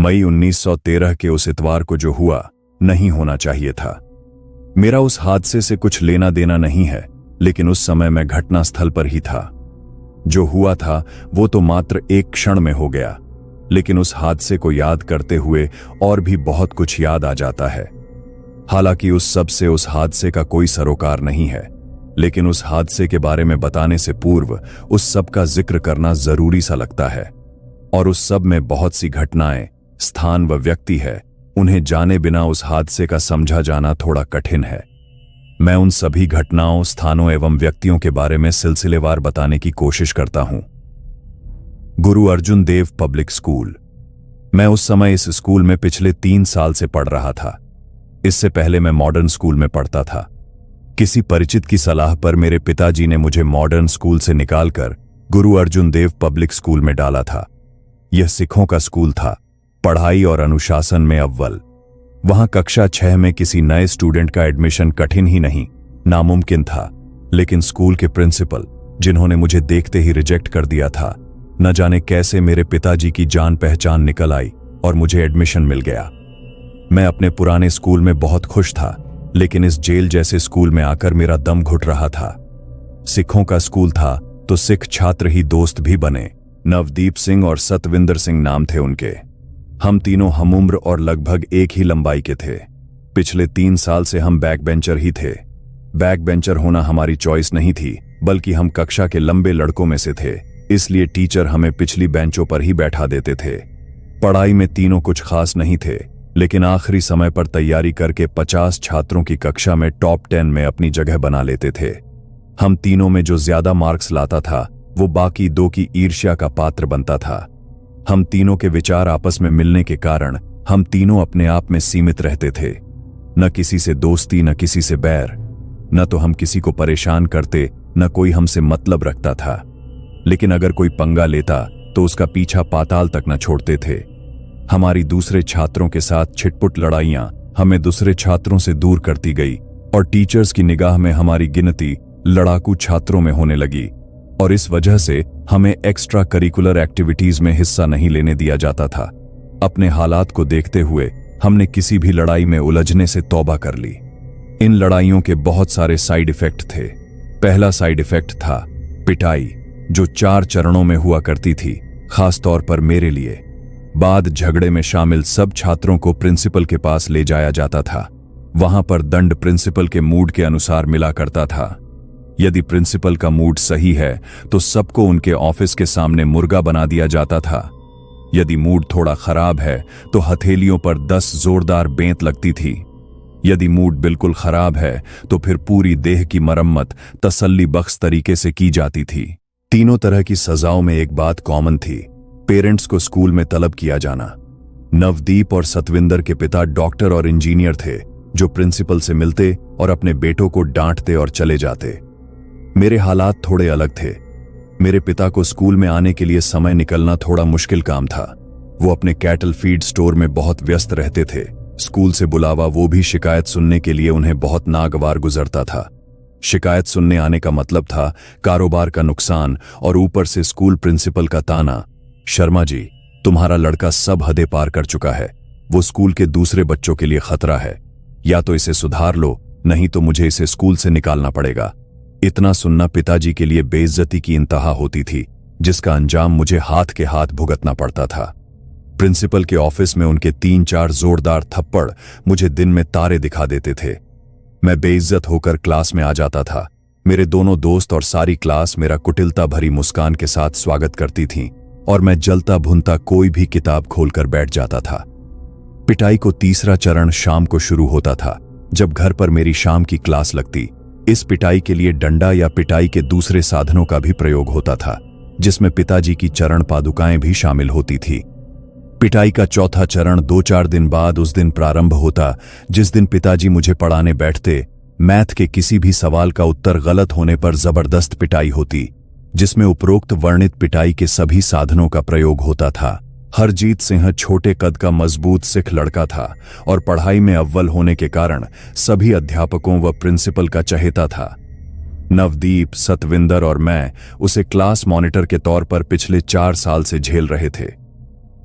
मई 1913 के उस इतवार को जो हुआ नहीं होना चाहिए था। मेरा उस हादसे से कुछ लेना देना नहीं है, लेकिन उस समय मैं घटनास्थल पर ही था। जो हुआ था वो तो मात्र एक क्षण में हो गया, लेकिन उस हादसे को याद करते हुए और भी बहुत कुछ याद आ जाता है। हालांकि उस सब से उस हादसे का कोई सरोकार नहीं है, लेकिन उस हादसे के बारे में बताने से पूर्व उस सब का जिक्र करना जरूरी सा लगता है। और उस सब में बहुत सी घटनाएं, स्थान व व्यक्ति है, उन्हें जाने बिना उस हादसे का समझा जाना थोड़ा कठिन है। मैं उन सभी घटनाओं, स्थानों एवं व्यक्तियों के बारे में सिलसिलेवार बताने की कोशिश करता हूं। गुरु अर्जुन देव पब्लिक स्कूल। मैं उस समय इस स्कूल में पिछले 3 साल से पढ़ रहा था। इससे पहले मैं मॉडर्न स्कूल में पढ़ता था। किसी परिचित की सलाह पर मेरे पिताजी ने मुझे मॉडर्न स्कूल से निकालकर गुरु अर्जुन देव पब्लिक स्कूल में डाला था। यह सिखों का स्कूल था, पढ़ाई और अनुशासन में अव्वल। वहां कक्षा 6 में किसी नए स्टूडेंट का एडमिशन कठिन ही नहीं, नामुमकिन था। लेकिन स्कूल के प्रिंसिपल, जिन्होंने मुझे देखते ही रिजेक्ट कर दिया था, न जाने कैसे मेरे पिताजी की जान पहचान निकल आई और मुझे एडमिशन मिल गया। मैं अपने पुराने स्कूल में बहुत खुश था, लेकिन इस जेल जैसे स्कूल में आकर मेरा दम घुट रहा था। सिखों का स्कूल था तो सिख छात्र ही दोस्त भी बने। नवदीप सिंह और सतविंदर सिंह नाम थे उनके। हम तीनों हमउम्र और लगभग एक ही लंबाई के थे। पिछले 3 साल से हम बैक बेंचर ही थे। बैक बेंचर होना हमारी चॉइस नहीं थी, बल्कि हम कक्षा के लंबे लड़कों में से थे, इसलिए टीचर हमें पिछली बेंचों पर ही बैठा देते थे। पढ़ाई में तीनों कुछ खास नहीं थे, लेकिन आखिरी समय पर तैयारी करके 50 छात्रों की कक्षा में टॉप 10 में अपनी जगह बना लेते थे। हम तीनों में जो ज्यादा मार्क्स लाता था वो बाकी 2 की ईर्ष्या का पात्र बनता था। हम तीनों के विचार आपस में मिलने के कारण हम तीनों अपने आप में सीमित रहते थे। न किसी से दोस्ती, न किसी से बैर। न तो हम किसी को परेशान करते, न कोई हमसे मतलब रखता था। लेकिन अगर कोई पंगा लेता तो उसका पीछा पाताल तक न छोड़ते थे। हमारी दूसरे छात्रों के साथ छिटपुट लड़ाइयां हमें दूसरे छात्रों से दूर करती गई और टीचर्स की निगाह में हमारी गिनती लड़ाकू छात्रों में होने लगी, और इस वजह से हमें एक्स्ट्रा करिकुलर एक्टिविटीज में हिस्सा नहीं लेने दिया जाता था। अपने हालात को देखते हुए हमने किसी भी लड़ाई में उलझने से तौबा कर ली। इन लड़ाइयों के बहुत सारे साइड इफेक्ट थे। पहला साइड इफेक्ट था पिटाई, जो 4 चरणों में हुआ करती थी, खास तौर पर मेरे लिए। बाद झगड़े में शामिल सब छात्रों को प्रिंसिपल के पास ले जाया जाता था। वहां पर दंड प्रिंसिपल के मूड के अनुसार मिला करता था। यदि प्रिंसिपल का मूड सही है तो सबको उनके ऑफिस के सामने मुर्गा बना दिया जाता था। यदि मूड थोड़ा खराब है तो हथेलियों पर 10 जोरदार बेंत लगती थी। यदि मूड बिल्कुल खराब है तो फिर पूरी देह की मरम्मत तसल्ली बख्श तरीके से की जाती थी। तीनों तरह की सजाओं में एक बात कॉमन थी, पेरेंट्स को स्कूल में तलब किया जाना। नवदीप और सतविंदर के पिता डॉक्टर और इंजीनियर थे, जो प्रिंसिपल से मिलते और अपने बेटों को डांटते और चले जाते। मेरे हालात थोड़े अलग थे। मेरे पिता को स्कूल में आने के लिए समय निकलना थोड़ा मुश्किल काम था। वो अपने कैटल फीड स्टोर में बहुत व्यस्त रहते थे। स्कूल से बुलावा, वो भी शिकायत सुनने के लिए, उन्हें बहुत नागवार गुजरता था। शिकायत सुनने आने का मतलब था कारोबार का नुकसान, और ऊपर से स्कूल प्रिंसिपल का ताना, शर्मा जी, तुम्हारा लड़का सब हदें पार कर चुका है, वो स्कूल के दूसरे बच्चों के लिए खतरा है, या तो इसे सुधार लो, नहीं तो मुझे इसे स्कूल से निकालना पड़ेगा। इतना सुनना पिताजी के लिए बेइज्जती की इंतहा होती थी, जिसका अंजाम मुझे हाथ के हाथ भुगतना पड़ता था। प्रिंसिपल के ऑफिस में उनके 3-4 जोरदार थप्पड़ मुझे दिन में तारे दिखा देते थे। मैं बेइज्जत होकर क्लास में आ जाता था। मेरे दोनों दोस्त और सारी क्लास मेरा कुटिलता भरी मुस्कान के साथ स्वागत करती थी, और मैं जलता भुनता कोई भी किताब खोलकर बैठ जाता था। पिटाई को तीसरा चरण शाम को शुरू होता था, जब घर पर मेरी शाम की क्लास लगती। इस पिटाई के लिए डंडा या पिटाई के दूसरे साधनों का भी प्रयोग होता था, जिसमें पिताजी की चरण पादुकाएं भी शामिल होती थी। पिटाई का चौथा चरण 2-4 दिन बाद उस दिन प्रारंभ होता जिस दिन पिताजी मुझे पढ़ाने बैठते। मैथ के किसी भी सवाल का उत्तर गलत होने पर जबरदस्त पिटाई होती, जिसमें उपरोक्त वर्णित पिटाई के सभी साधनों का प्रयोग होता था। हरजीत सिंह छोटे कद का मजबूत सिख लड़का था और पढ़ाई में अव्वल होने के कारण सभी अध्यापकों व प्रिंसिपल का चहेता था। नवदीप, सतविंदर और मैं उसे क्लास मॉनिटर के तौर पर पिछले 4 साल से झेल रहे थे।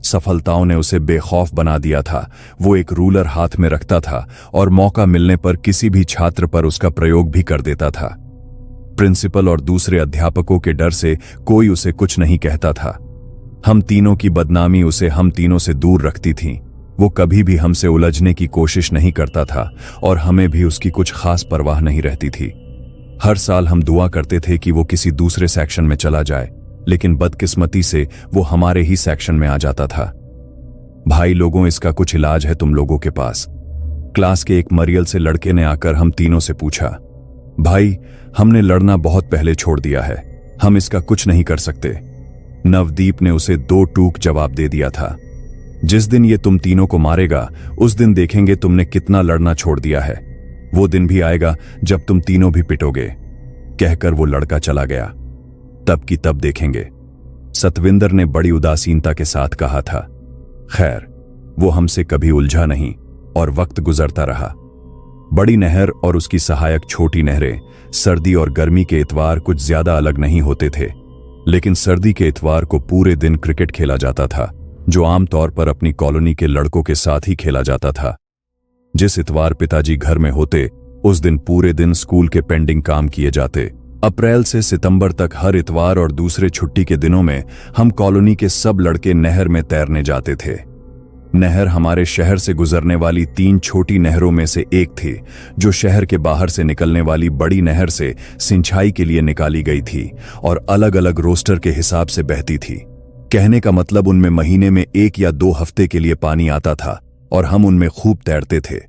सफलताओं ने उसे बेखौफ बना दिया था। वो एक रूलर हाथ में रखता था और मौका मिलने पर किसी भी छात्र पर उसका प्रयोग भी कर देता था। प्रिंसिपल और दूसरे अध्यापकों के डर से कोई उसे कुछ नहीं कहता था। हम तीनों की बदनामी उसे हम तीनों से दूर रखती थी। वो कभी भी हमसे उलझने की कोशिश नहीं करता था और हमें भी उसकी कुछ खास परवाह नहीं रहती थी। हर साल हम दुआ करते थे कि वो किसी दूसरे सेक्शन में चला जाए, लेकिन बदकिस्मती से वो हमारे ही सेक्शन में आ जाता था। भाई लोगों, इसका कुछ इलाज है तुम लोगों के पास? क्लास के एक मरियल से लड़के ने आकर हम तीनों से पूछा। भाई, हमने लड़ना बहुत पहले छोड़ दिया है, हम इसका कुछ नहीं कर सकते। नवदीप ने उसे 2 टूक जवाब दे दिया था। जिस दिन ये तुम तीनों को मारेगा, उस दिन देखेंगे तुमने कितना लड़ना छोड़ दिया है। वो दिन भी आएगा जब तुम तीनों भी पिटोगे। कहकर वो लड़का चला गया। तब की तब देखेंगे, सतविंदर ने बड़ी उदासीनता के साथ कहा था। खैर, वो हमसे कभी उलझा नहीं और वक्त गुजरता रहा। बड़ी नहर और उसकी सहायक छोटी नहरें सर्दी और गर्मी के इतवार कुछ ज्यादा अलग नहीं होते थे, लेकिन सर्दी के इतवार को पूरे दिन क्रिकेट खेला जाता था, जो आमतौर पर अपनी कॉलोनी के लड़कों के साथ ही खेला जाता था। जिस इतवार पिताजी घर में होते, उस दिन पूरे दिन स्कूल के पेंडिंग काम किए जाते। अप्रैल से सितंबर तक हर इतवार और दूसरे छुट्टी के दिनों में हम कॉलोनी के सब लड़के नहर में तैरने जाते थे। नहर हमारे शहर से गुजरने वाली 3 छोटी नहरों में से एक थी, जो शहर के बाहर से निकलने वाली बड़ी नहर से सिंचाई के लिए निकाली गई थी और अलग अलग रोस्टर के हिसाब से बहती थी। कहने का मतलब, उनमें महीने में 1 या 2 हफ्ते के लिए पानी आता था और हम उनमें खूब तैरते थे।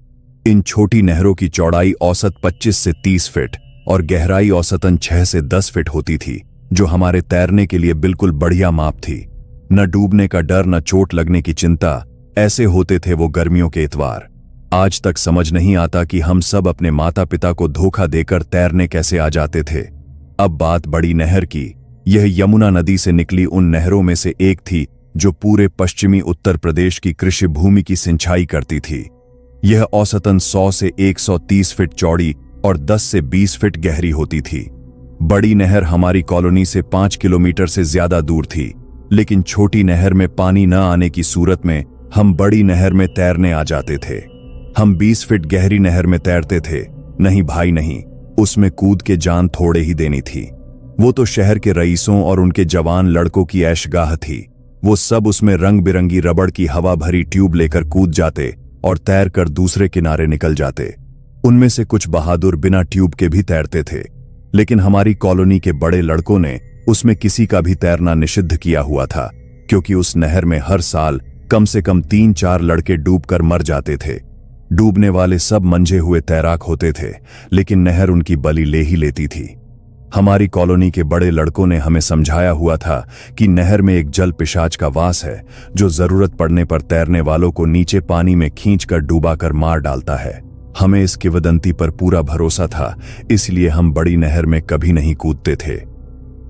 इन छोटी नहरों की चौड़ाई औसत 25 से 30 फीट और गहराई औसतन 6 से 10 फीट होती थी, जो हमारे तैरने के लिए बिल्कुल बढ़िया माप थी। न डूबने का डर, न चोट लगने की चिंता। ऐसे होते थे वो गर्मियों के इतवार। आज तक समझ नहीं आता कि हम सब अपने माता पिता को धोखा देकर तैरने कैसे आ जाते थे। अब बात बड़ी नहर की। यह यमुना नदी से निकली उन नहरों में से एक थी जो पूरे पश्चिमी उत्तर प्रदेश की कृषि भूमि की सिंचाई करती थी। यह औसतन 100 से 130 फीट चौड़ी और 10 से 20 फीट गहरी होती थी। बड़ी नहर हमारी कॉलोनी से 5 किलोमीटर से ज्यादा दूर थी, लेकिन छोटी नहर में पानी न आने की सूरत में हम बड़ी नहर में तैरने आ जाते थे। हम 20 फीट गहरी नहर में तैरते थे। नहीं भाई नहीं, उसमें कूद के जान थोड़े ही देनी थी। वो तो शहर के रईसों और उनके जवान लड़कों की ऐशगाह थी। वो सब उसमें रंग बिरंगी रबड़ की हवा भरी ट्यूब लेकर कूद जाते और तैर कर दूसरे किनारे निकल जाते। उनमें से कुछ बहादुर बिना ट्यूब के भी तैरते थे, लेकिन हमारी कॉलोनी के बड़े लड़कों ने उसमें किसी का भी तैरना निषिद्ध किया हुआ था, क्योंकि उस नहर में हर साल कम से कम 3-4 लड़के डूबकर मर जाते थे। डूबने वाले सब मंझे हुए तैराक होते थे, लेकिन नहर उनकी बलि ले ही लेती थी। हमारी कॉलोनी के बड़े लड़कों ने हमें समझाया हुआ था कि नहर में एक जल पिशाच का वास है, जो जरूरत पड़ने पर तैरने वालों को नीचे पानी में खींचकर डूबाकर मार डालता है। हमें इस किंवदंती पर पूरा भरोसा था, इसलिए हम बड़ी नहर में कभी नहीं कूदते थे।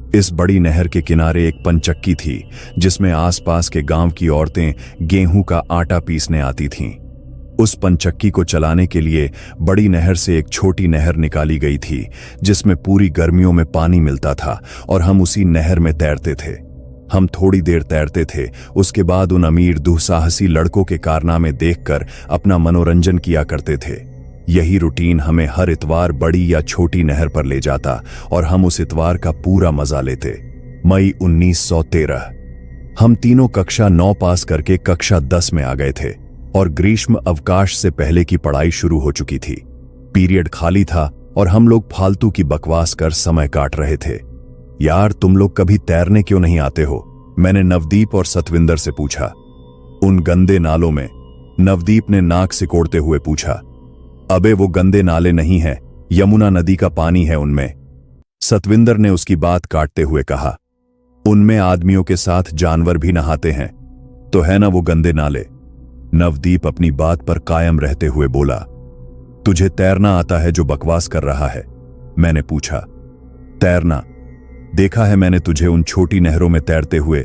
इस बड़ी नहर के किनारे एक पंचक्की थी, जिसमें आसपास के गांव की औरतें गेहूं का आटा पीसने आती थीं। उस पंचक्की को चलाने के लिए बड़ी नहर से एक छोटी नहर निकाली गई थी, जिसमें पूरी गर्मियों में पानी मिलता था और हम उसी नहर में तैरते थे। हम थोड़ी देर तैरते थे, उसके बाद उन अमीर दुस्साहसी लड़कों के कारनामे देखकर अपना मनोरंजन किया करते थे। यही रूटीन हमें हर इतवार बड़ी या छोटी नहर पर ले जाता और हम उस इतवार का पूरा मजा लेते। मई 1913। हम तीनों कक्षा 9 पास करके कक्षा 10 में आ गए थे और ग्रीष्म अवकाश से पहले की पढ़ाई शुरू हो चुकी थी। पीरियड खाली था और हम लोग फालतू की बकवास कर समय काट रहे थे। यार, तुम लोग कभी तैरने क्यों नहीं आते हो? मैंने नवदीप और सतविंदर से पूछा। उन गंदे नालों में, नवदीप ने नाक सिकोड़ते हुए पूछा। अबे वो गंदे नाले नहीं हैं, यमुना नदी का पानी है उनमें। सतविंदर ने उसकी बात काटते हुए कहा। उनमें आदमियों के साथ जानवर भी नहाते हैं, तो है ना वो गंदे नाले। नवदीप अपनी बात पर कायम रहते हुए बोला। तुझे तैरना आता है जो बकवास कर रहा है? मैंने पूछा। तैरना देखा है मैंने तुझे उन छोटी नहरों में तैरते हुए।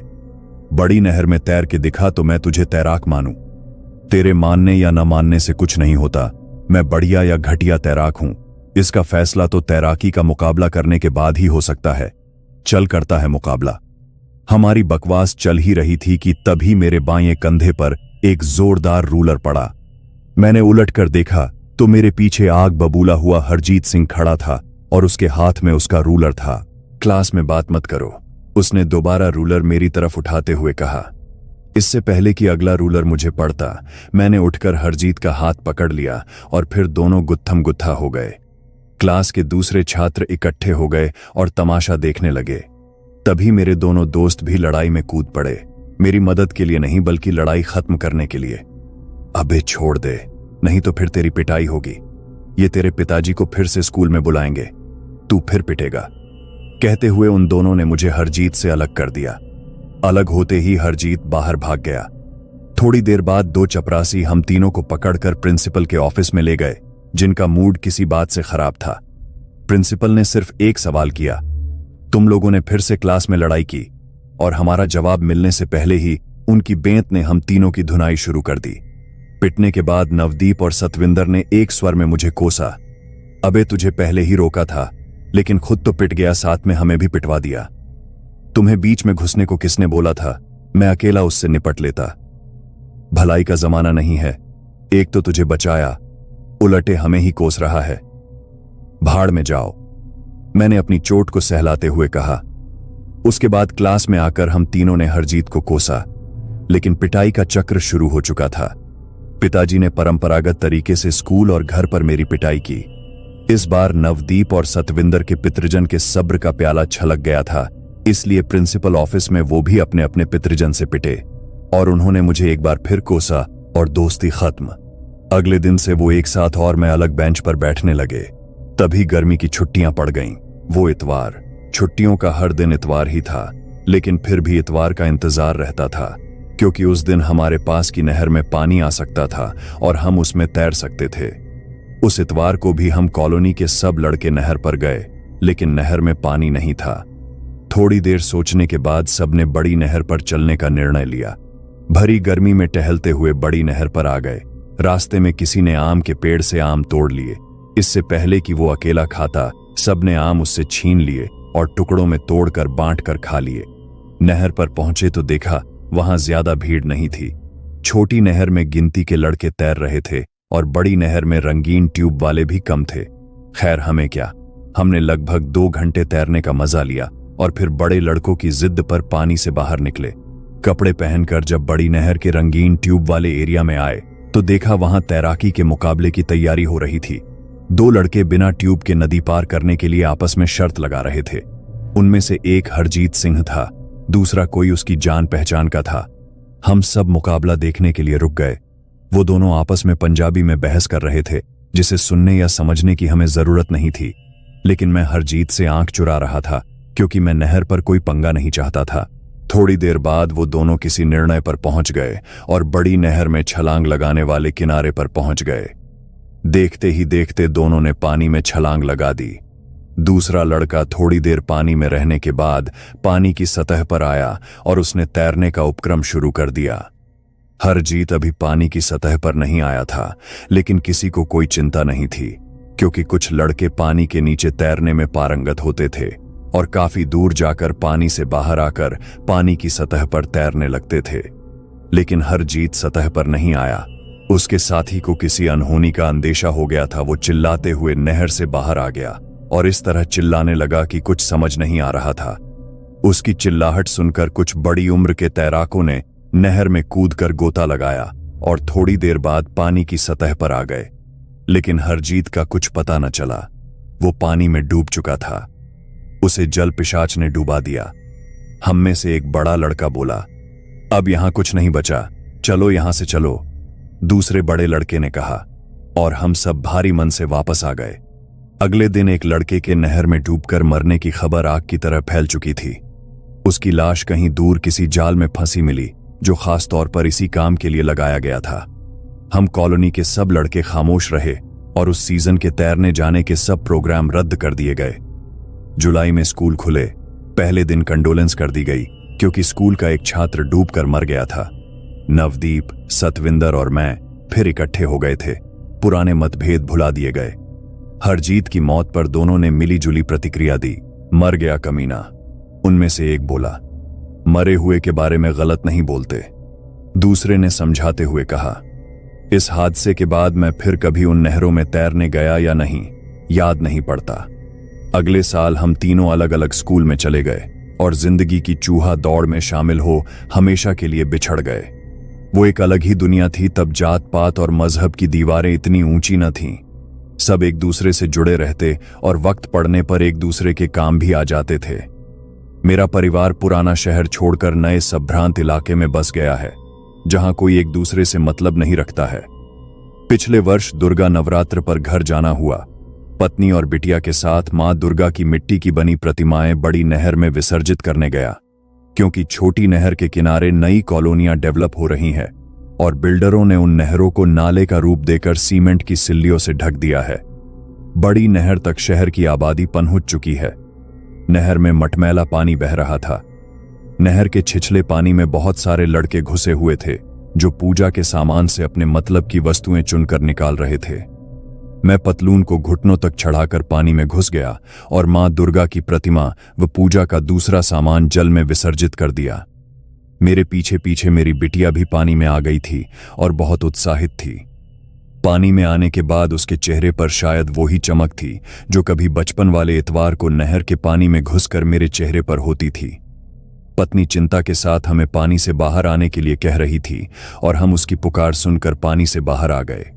बड़ी नहर में तैर के दिखा तो मैं तुझे तैराक मानूं। तेरे मानने या न मानने से कुछ नहीं होता। मैं बढ़िया या घटिया तैराक हूं, इसका फैसला तो तैराकी का मुकाबला करने के बाद ही हो सकता है। चल करता है मुकाबला। हमारी बकवास चल ही रही थी कि तभी मेरे बाएं कंधे पर एक जोरदार रूलर पड़ा। मैंने उलटकर देखा तो मेरे पीछे आग बबूला हुआ हरजीत सिंह खड़ा था और उसके हाथ में उसका रूलर था। क्लास में बात मत करो, उसने दोबारा रूलर मेरी तरफ उठाते हुए कहा। इससे पहले कि अगला रूलर मुझे पड़ता, मैंने उठकर हरजीत का हाथ पकड़ लिया और फिर दोनों गुत्थम गुत्था हो गए। क्लास के दूसरे छात्र इकट्ठे हो गए और तमाशा देखने लगे। तभी मेरे दोनों दोस्त भी लड़ाई में कूद पड़े, मेरी मदद के लिए नहीं बल्कि लड़ाई खत्म करने के लिए। अबे छोड़ दे, नहीं तो फिर तेरी पिटाई होगी। ये तेरे पिताजी को फिर से स्कूल में बुलाएंगे, तू फिर पिटेगा। कहते हुए उन दोनों ने मुझे हरजीत से अलग कर दिया। अलग होते ही हरजीत बाहर भाग गया। थोड़ी देर बाद दो चपरासी हम तीनों को पकड़कर प्रिंसिपल के ऑफिस में ले गए, जिनका मूड किसी बात से खराब था। प्रिंसिपल ने सिर्फ एक सवाल किया, तुम लोगों ने फिर से क्लास में लड़ाई की? और हमारा जवाब मिलने से पहले ही उनकी बेंत ने हम तीनों की धुनाई शुरू कर दी। पिटने के बाद नवदीप और सतविंदर ने एक स्वर में मुझे कोसा, अबे तुझे पहले ही रोका था, लेकिन खुद तो पिट गया, साथ में हमें भी पिटवा दिया। तुम्हें बीच में घुसने को किसने बोला था? मैं अकेला उससे निपट लेता। भलाई का जमाना नहीं है, एक तो तुझे बचाया, उलटे हमें ही कोस रहा है। भाड़ में जाओ, मैंने अपनी चोट को सहलाते हुए कहा। उसके बाद क्लास में आकर हम तीनों ने हरजीत को कोसा, लेकिन पिटाई का चक्र शुरू हो चुका था। पिताजी ने परंपरागत तरीके से स्कूल और घर पर मेरी पिटाई की। इस बार नवदीप और सतविंदर के पितृजन के सब्र का प्याला छलक गया था, इसलिए प्रिंसिपल ऑफिस में वो भी अपने अपने पितृजन से पिटे और उन्होंने मुझे एक बार फिर कोसा और दोस्ती खत्म। अगले दिन से वो एक साथ और मैं अलग बेंच पर बैठने लगे। तभी गर्मी की छुट्टियां पड़ गईं। वो इतवार, छुट्टियों का हर दिन इतवार ही था, लेकिन फिर भी इतवार का इंतजार रहता था, क्योंकि उस दिन हमारे पास की नहर में पानी आ सकता था और हम उसमें तैर सकते थे। उस इतवार को भी हम कॉलोनी के सब लड़के नहर पर गए, लेकिन नहर में पानी नहीं था। थोड़ी देर सोचने के बाद सबने बड़ी नहर पर चलने का निर्णय लिया। भरी गर्मी में टहलते हुए बड़ी नहर पर आ गए। रास्ते में किसी ने आम के पेड़ से आम तोड़ लिए। इससे पहले कि वो अकेला खाता, सबने आम उससे छीन लिए और टुकड़ों में तोड़कर बांटकर खा लिए। नहर पर पहुंचे तो देखा वहां ज्यादा भीड़ नहीं थी। छोटी नहर में गिनती के लड़के तैर रहे थे और बड़ी नहर में रंगीन ट्यूब वाले भी कम थे। खैर हमें क्या, हमने लगभग 2 घंटे तैरने का मजा लिया और फिर बड़े लड़कों की जिद पर पानी से बाहर निकले। कपड़े पहनकर जब बड़ी नहर के रंगीन ट्यूब वाले एरिया में आए तो देखा वहां तैराकी के मुकाबले की तैयारी हो रही थी। 2 लड़के बिना ट्यूब के नदी पार करने के लिए आपस में शर्त लगा रहे थे। उनमें से एक हरजीत सिंह था, दूसरा कोई उसकी जान पहचान का था। हम सब मुकाबला देखने के लिए रुक गए। वो दोनों आपस में पंजाबी में बहस कर रहे थे, जिसे सुनने या समझने की हमें जरूरत नहीं थी, लेकिन मैं हरजीत से आंख चुरा रहा था, क्योंकि मैं नहर पर कोई पंगा नहीं चाहता था। थोड़ी देर बाद वो दोनों किसी निर्णय पर पहुंच गए और बड़ी नहर में छलांग लगाने वाले किनारे पर पहुंच गए। देखते ही देखते दोनों ने पानी में छलांग लगा दी। दूसरा लड़का थोड़ी देर पानी में रहने के बाद पानी की सतह पर आया और उसने तैरने का उपक्रम शुरू कर दिया। हरजीत अभी पानी की सतह पर नहीं आया था, लेकिन किसी को कोई चिंता नहीं थी, क्योंकि कुछ लड़के पानी के नीचे तैरने में पारंगत होते थे और काफी दूर जाकर पानी से बाहर आकर पानी की सतह पर तैरने लगते थे। लेकिन हरजीत सतह पर नहीं आया। उसके साथी को किसी अनहोनी का अंदेशा हो गया था। वो चिल्लाते हुए नहर से बाहर आ गया और इस तरह चिल्लाने लगा कि कुछ समझ नहीं आ रहा था। उसकी चिल्लाहट सुनकर कुछ बड़ी उम्र के तैराकों ने नहर में कूदकर गोता लगाया और थोड़ी देर बाद पानी की सतह पर आ गए। लेकिन हरजीत का कुछ पता न चला। वो पानी में डूब चुका था। उसे जल पिशाच ने डुबा दिया। हम में से एक बड़ा लड़का बोला, अब यहां कुछ नहीं बचा, चलो यहां से चलो। दूसरे बड़े लड़के ने कहा और हम सब भारी मन से वापस आ गए। अगले दिन एक लड़के के नहर में डूबकर मरने की खबर आग की तरह फैल चुकी थी। उसकी लाश कहीं दूर किसी जाल में फंसी मिली, जो खास तौर पर इसी काम के लिए लगाया गया था। हम कॉलोनी के सब लड़के खामोश रहे और उस सीजन के तैरने जाने के सब प्रोग्राम रद्द कर दिए गए। जुलाई में स्कूल खुले। पहले दिन कंडोलेंस कर दी गई, क्योंकि स्कूल का एक छात्र डूबकर मर गया था। नवदीप, सतविंदर और मैं फिर इकट्ठे हो गए थे। पुराने मतभेद भुला दिए गए। हरजीत की मौत पर दोनों ने मिली जुली प्रतिक्रिया दी। मर गया कमीना, उनमें से एक बोला। मरे हुए के बारे में गलत नहीं बोलते, दूसरे ने समझाते हुए कहा। इस हादसे के बाद मैं फिर कभी उन नहरों में तैरने गया या नहीं, याद नहीं पड़ता। अगले साल हम तीनों अलग अलग स्कूल में चले गए और जिंदगी की चूहा दौड़ में शामिल हो हमेशा के लिए बिछड़ गए। वो एक अलग ही दुनिया थी। तब जात पात और मजहब की दीवारें इतनी ऊंची न थीं। सब एक दूसरे से जुड़े रहते और वक्त पड़ने पर एक दूसरे के काम भी आ जाते थे। मेरा परिवार पुराना शहर छोड़कर नए संभ्रांत इलाके में बस गया है, जहां कोई एक दूसरे से मतलब नहीं रखता है। पिछले वर्ष दुर्गा नवरात्र पर घर जाना हुआ। पत्नी और बिटिया के साथ मां दुर्गा की मिट्टी की बनी प्रतिमाएं बड़ी नहर में विसर्जित करने गया, क्योंकि छोटी नहर के किनारे नई कॉलोनियां डेवलप हो रही हैं और बिल्डरों ने उन नहरों को नाले का रूप देकर सीमेंट की सिल्लियों से ढक दिया है। बड़ी नहर तक शहर की आबादी पहुंच चुकी है। नहर में मटमैला पानी बह रहा था। नहर के छिछले पानी में बहुत सारे लड़के घुसे हुए थे, जो पूजा के सामान से अपने मतलब की वस्तुएं चुनकर निकाल रहे थे। मैं पतलून को घुटनों तक चढ़ाकर पानी में घुस गया और मां दुर्गा की प्रतिमा व पूजा का दूसरा सामान जल में विसर्जित कर दिया। मेरे पीछे पीछे मेरी बिटिया भी पानी में आ गई थी और बहुत उत्साहित थी। पानी में आने के बाद उसके चेहरे पर शायद वही चमक थी जो कभी बचपन वाले इतवार को नहर के पानी में घुसकर मेरे चेहरे पर होती थी। पत्नी चिंता के साथ हमें पानी से बाहर आने के लिए कह रही थी और हम उसकी पुकार सुनकर पानी से बाहर आ गए।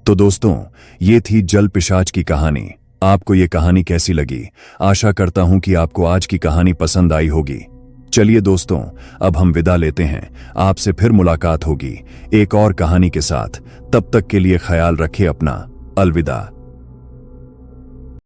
तो दोस्तों, ये थी जल पिशाच की कहानी। आपको ये कहानी कैसी लगी? आशा करता हूं कि आपको आज की कहानी पसंद आई होगी। चलिए दोस्तों, अब हम विदा लेते हैं। आपसे फिर मुलाकात होगी एक और कहानी के साथ। तब तक के लिए ख्याल रखें अपना। अलविदा।